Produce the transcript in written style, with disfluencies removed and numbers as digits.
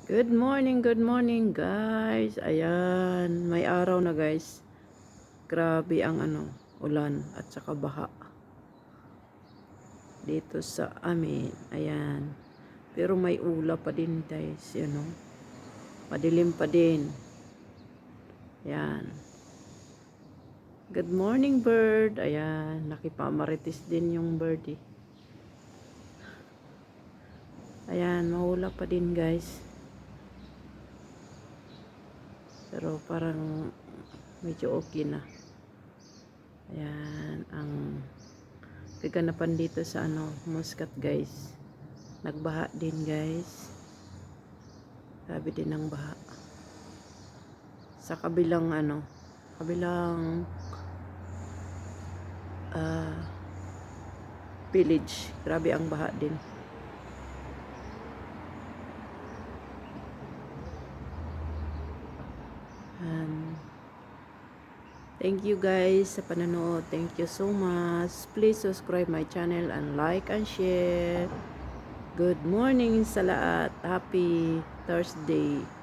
Good morning guys. Ayan, may araw na guys. Grabe ang ulan at saka baha dito sa amin. Ayan. Pero may ulap pa din guys, Madilim pa din. Ayan. Good morning bird. Ayan, nakipamarites din yung bird eh. Ayan, maulap pa din guys. Pero parang medyo okay na. Ayan, ang kaganapan dito sa Muscat guys. Nagbaha din guys. Sabi din ng baha. Sa kabilang kabilang village. Grabe ang baha din. Thank you guys sa panonood. Thank you so much. Please subscribe my channel and like and share. Good morning sa lahat. Happy Thursday.